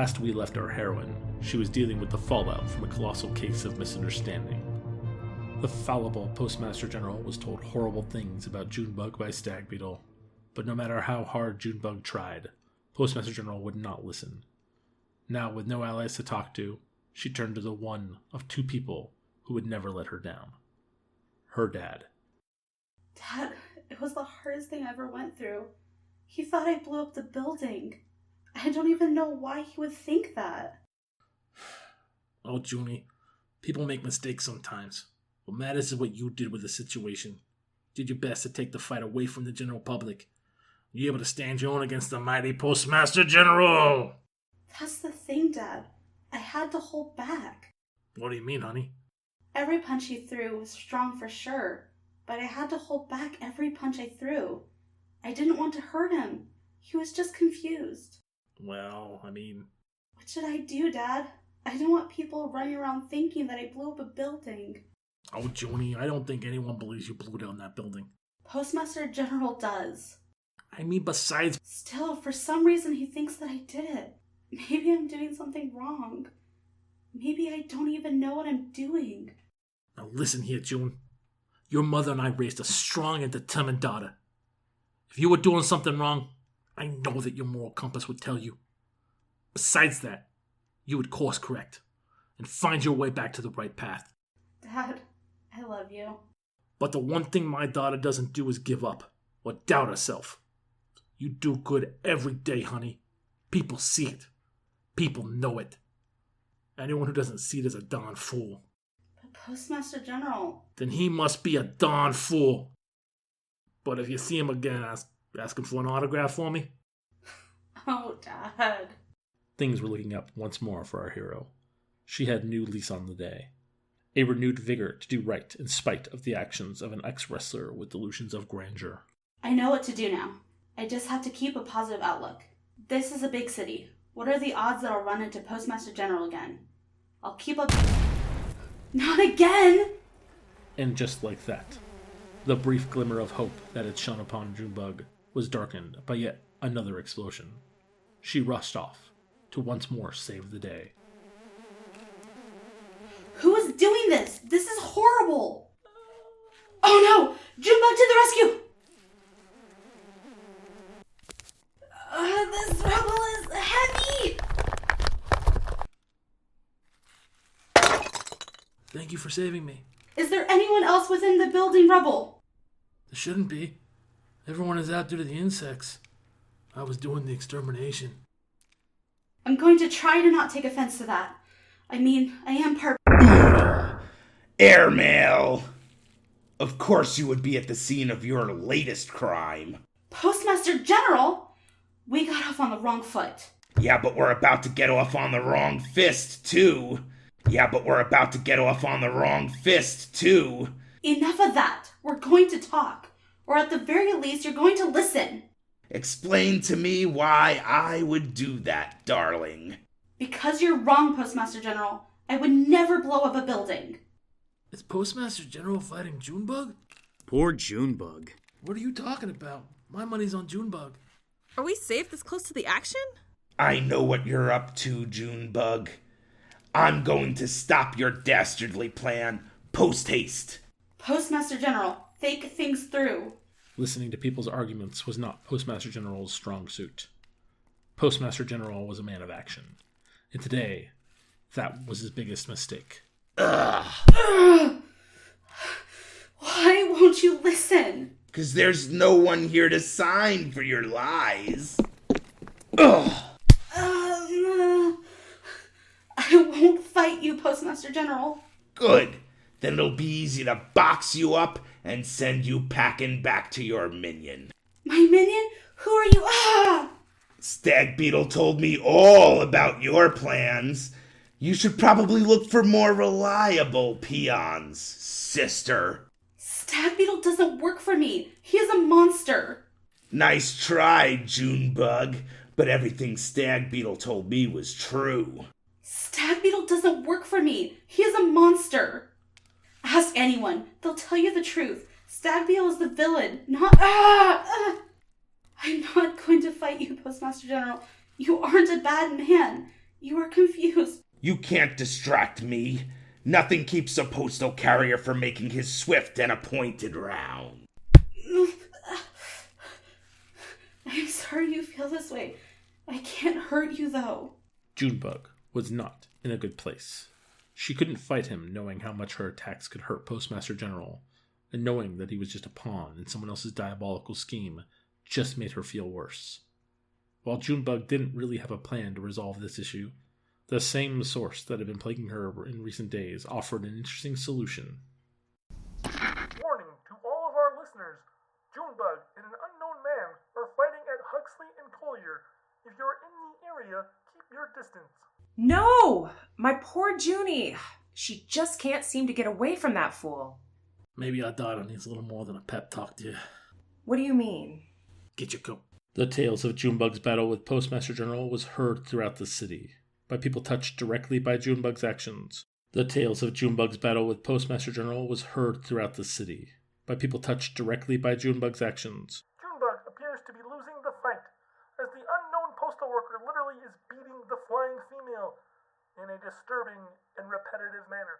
last we left our heroine, she was dealing with the fallout from a colossal case of misunderstanding. The fallible Postmaster General was told horrible things about Junebug by Stag Beetle, but no matter how hard Junebug tried, Postmaster General would not listen. Now, with no allies to talk to, she turned to the one of two people who would never let her down. Her dad. Dad, it was the hardest thing I ever went through. He thought I blew up the building. I don't even know why he would think that. Oh, Junie, people make mistakes sometimes. What matters is what you did with the situation. Did your best to take the fight away from the general public. You're able to stand your own against the mighty Postmaster General! That's the thing, Dad. I had to hold back. What do you mean, honey? Every punch he threw was strong for sure, but I had to hold back every punch I threw. I didn't want to hurt him. He was just confused. Well, I mean... What should I do, Dad? I don't want people running around thinking that I blew up a building. Oh, Junie, I don't think anyone believes you blew down that building. Postmaster General does. I mean, besides... Still, for some reason he thinks that I did it. Maybe I'm doing something wrong. Maybe I don't even know what I'm doing. Now listen here, June. Your mother and I raised a strong and determined daughter. If you were doing something wrong, I know that your moral compass would tell you. Besides that, you would course correct and find your way back to the right path. Dad, I love you. But the one thing my daughter doesn't do is give up or doubt herself. You do good every day, honey. People see it. People know it. Anyone who doesn't see it is a darn fool. But Postmaster General... Then he must be a darn fool. But if you see him again, ask him for an autograph for me. Oh, Dad. Things were looking up once more for our hero. She had new lease on the day. A renewed vigor to do right in spite of the actions of an ex-wrestler with delusions of grandeur. I know what to do now. I just have to keep a positive outlook. This is a big city. What are the odds that I'll run into Postmaster General again? I'll keep up... Not again! And just like that, the brief glimmer of hope that had shone upon Junebug was darkened by yet another explosion. She rushed off to once more save the day. Who is doing this? This is horrible! Oh no! Junebug to the rescue! This rubble is heavy! Thank you for saving me. Is there anyone else within the building rubble? There shouldn't be. Everyone is out due to the insects. I was doing the extermination. I'm going to try to not take offense to that. I mean, I am part... Airmail! Of course you would be at the scene of your latest crime. Postmaster General? We got off on the wrong foot. Yeah, but we're about to get off on the wrong fist, too. Enough of that. We're going to talk. Or at the very least, you're going to listen. Explain to me why I would do that, darling. Because you're wrong, Postmaster General. I would never blow up a building. Is Postmaster General fighting Junebug? Poor Junebug. What are you talking about? My money's on Junebug. Are we safe this close to the action? I know what you're up to, Junebug. I'm going to stop your dastardly plan post-haste. Postmaster General, think things through. Listening to people's arguments was not Postmaster General's strong suit. Postmaster General was a man of action. And today, that was his biggest mistake. Why won't you listen? 'Cause there's no one here to sign for your lies. I won't fight you, Postmaster General. Good. Then it'll be easy to box you up and send you packing back to your minion. My minion? Who are you? Stag Beetle told me all about your plans. You should probably look for more reliable peons, sister. Stag Beetle doesn't work for me. He is a monster. Nice try, Junebug, but everything Stag Beetle told me was true. Stag Beetle doesn't work for me. He is a monster. Ask anyone. They'll tell you the truth. Stag Beetle is the villain, not... I'm not going to fight you, Postmaster General. You aren't a bad man. You are confused. You can't distract me. Nothing keeps a postal carrier from making his swift and appointed round. I'm sorry you feel this way. I can't hurt you, though. Junebug was not in a good place. She couldn't fight him, knowing how much her attacks could hurt Postmaster General, and knowing that he was just a pawn in someone else's diabolical scheme just made her feel worse. While Junebug didn't really have a plan to resolve this issue, the same source that had been plaguing her in recent days offered an interesting solution. Warning to all of our listeners. Junebug and an unknown man are fighting at Huxley and Collier. If you're in the area, keep your distance. No! My poor Junie. She just can't seem to get away from that fool. Maybe our daughter needs a little more than a pep talk, dear. What do you mean? Get your coat. The tales of Junebug's battle with Postmaster General was heard throughout the city, by people touched directly by Junebug's actions. The tales of Junebug's battle with Postmaster General was heard throughout the city, by people touched directly by Junebug's actions. Junebug appears to be losing the fight, as the unknown postal worker literally is beating the flying female in a disturbing and repetitive manner.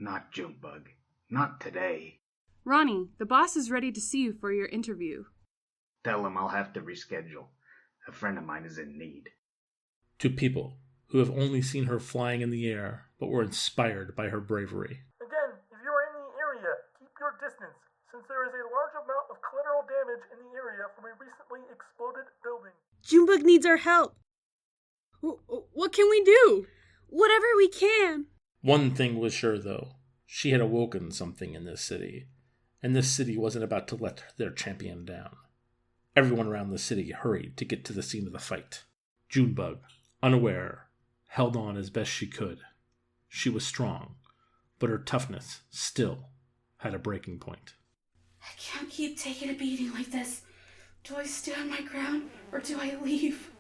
Not Junebug. Not today. Ronnie, the boss is ready to see you for your interview. Tell him I'll have to reschedule. A friend of mine is in need. To people who have only seen her flying in the air, but were inspired by her bravery. Again, if you are in the area, keep your distance, since there is a large amount of collateral damage in the area from a recently exploded building. Junebug needs our help. What can we do? Whatever we can. One thing was sure, though. She had awoken something in this city, and this city wasn't about to let their champion down. Everyone around the city hurried to get to the scene of the fight. Junebug, unaware, held on as best she could. She was strong, but her toughness still had a breaking point. I can't keep taking a beating like this. Do I stand my ground, or do I leave?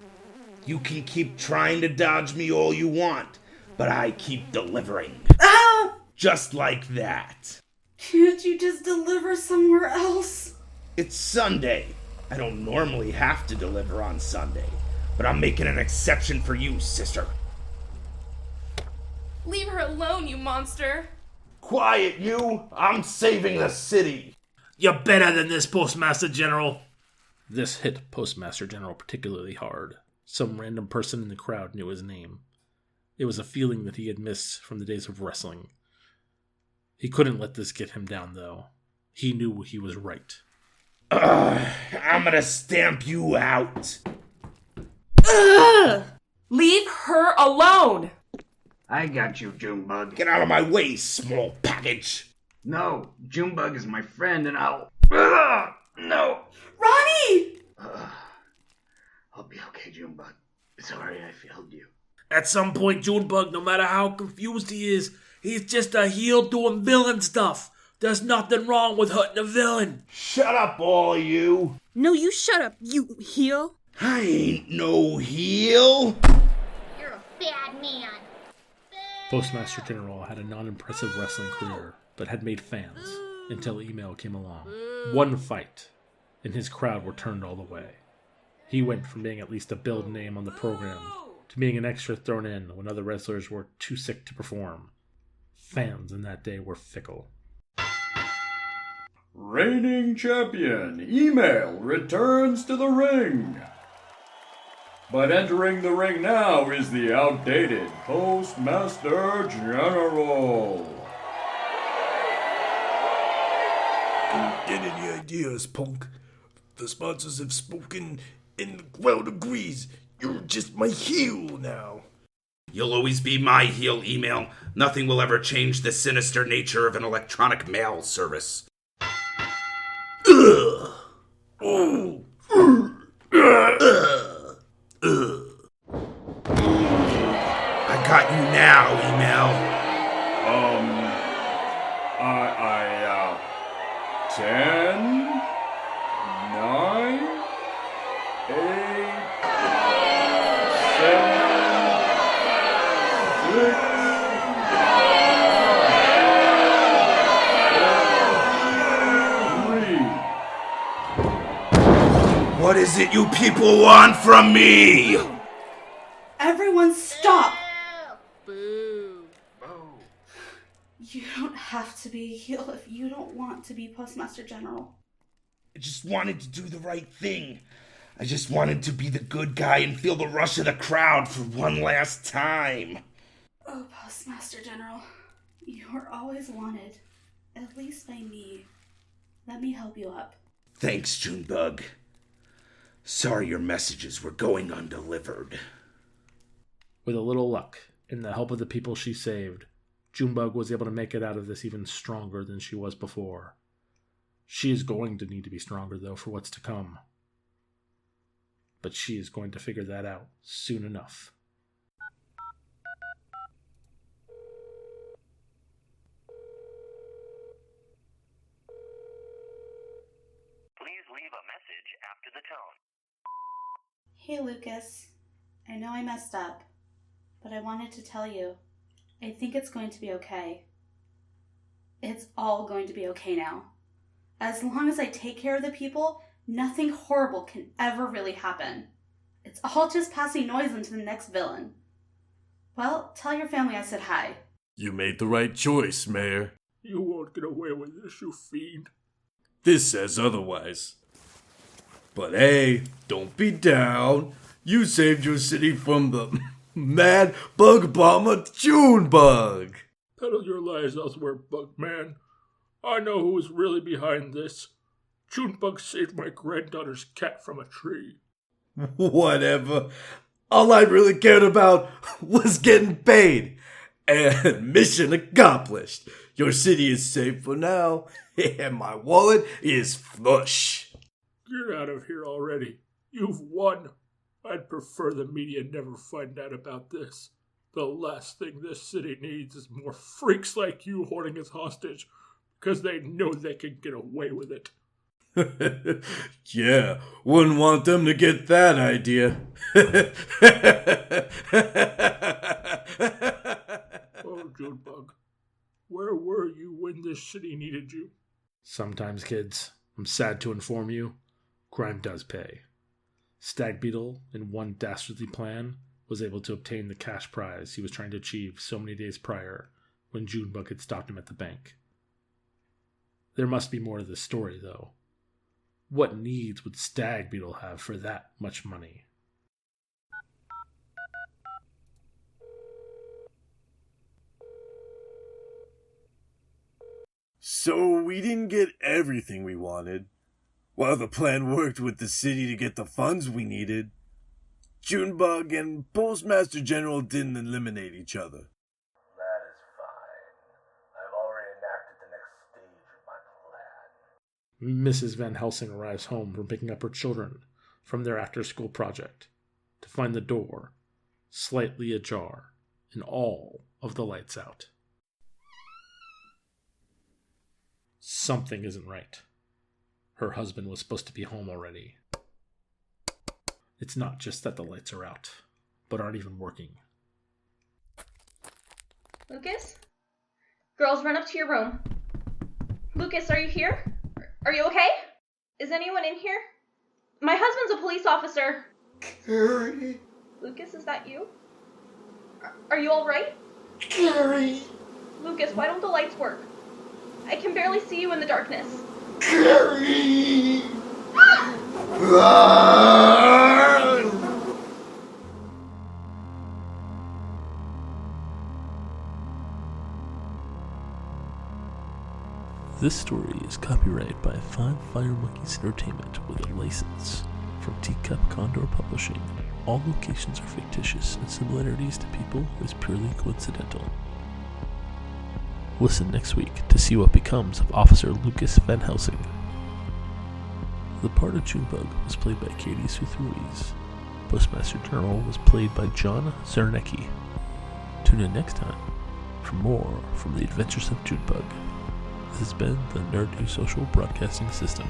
You can keep trying to dodge me all you want, but I keep delivering. Ah! Just like that. Can't you just deliver somewhere else? It's Sunday. I don't normally have to deliver on Sunday, but I'm making an exception for you, sister. Leave her alone, you monster. Quiet, you! I'm saving the city! You're better than this, Postmaster General! This hit Postmaster General particularly hard. Some random person in the crowd knew his name. It was a feeling that he had missed from the days of wrestling. He couldn't let this get him down, though. He knew he was right. I'm gonna stamp you out. Ugh! Leave her alone! I got you, Junebug. Get out of my way, small package. No, Junebug is my friend and I'll... No! Ronnie! I'll be okay, Junebug. Sorry I failed you. At some point, Junebug, no matter how confused he is, he's just a heel doing villain stuff. There's nothing wrong with hurting a villain. Shut up, all of you. No, you shut up, you heel. I ain't no heel. You're a bad man. Postmaster General had a non-impressive wrestling career, but had made fans until email came along. One fight, and his crowd were turned all the way. He went from being at least a billed name on the program to being an extra thrown in when other wrestlers were too sick to perform. Fans in that day were fickle. Reigning champion, Email, returns to the ring. But entering the ring now is the outdated Postmaster General. Don't get any ideas, punk. The sponsors have spoken, and the crowd agrees. You're just my heel now. You'll always be my heel, Email. Nothing will ever change the sinister nature of an electronic mail service. Ugh. Oh. I got you now, Email. 10, 9, 8, 7, 6, 5, 4, 3. What is it you people want from me? Everyone stop! You don't have to be a heel if you don't want to be Postmaster General. I just wanted to do the right thing. I just wanted to be the good guy and feel the rush of the crowd for one last time. Oh, Postmaster General, you are always wanted. At least by me. Let me help you up. Thanks, Junebug. Sorry your messages were going undelivered. With a little luck, and the help of the people she saved, Junebug was able to make it out of this even stronger than she was before. She is going to need to be stronger, though, for what's to come. But she is going to figure that out soon enough. Please leave a message after the tone. Hey, Lucas. I know I messed up, but I wanted to tell you, I think it's going to be okay. It's all going to be okay now. As long as I take care of the people, nothing horrible can ever really happen. It's all just passing noise into the next villain. Well, tell your family I said hi. You made the right choice, Mayor. You won't get away with this, you fiend. This says otherwise. But hey, don't be down. You saved your city from the mad bug bomber Junebug. Peddle your lies elsewhere, Bugman. I know who is really behind this. Junebug saved my granddaughter's cat from a tree. Whatever. All I really cared about was getting paid. And mission accomplished. Your city is safe for now, and my wallet is flush. Get out of here already. You've won. I'd prefer the media never find out about this. The last thing this city needs is more freaks like you holding us hostage, because they know they can get away with it. Yeah, wouldn't want them to get that idea. Oh, Junebug, where were you when this city needed you? Sometimes, kids, I'm sad to inform you, crime does pay. Stag Beetle, in one dastardly plan, was able to obtain the cash prize he was trying to achieve so many days prior when Junebug had stopped him at the bank. There must be more to this story, though. What needs would Stag Beetle have for that much money? So we didn't get everything we wanted. While the plan worked with the city to get the funds we needed, Junebug and Postmaster General didn't eliminate each other. That is fine. I've already enacted the next stage of my plan. Mrs. Van Helsing arrives home from picking up her children from their after-school project to find the door slightly ajar and all of the lights out. Something isn't right. Her husband was supposed to be home already. It's not just that the lights are out, but aren't even working. Lucas? Girls, run up to your room. Lucas, are you here? Are you okay? Is anyone in here? My husband's a police officer. Carrie. Lucas, is that you? Are you alright? Carrie. Lucas, why don't the lights work? I can barely see you in the darkness. Carrie. This story is copyrighted by Five Fire Monkeys Entertainment with a license from Teacup Condor Publishing. All locations are fictitious and similarities to people is purely coincidental. Listen next week to see what becomes of Officer Lucas Van Helsing. The part of Junebug was played by Katie Seuthe-Ruiz. Postmaster General was played by John Czarnecki. Tune in next time for more from the adventures of Junebug. This has been the Nerd News Social Broadcasting System.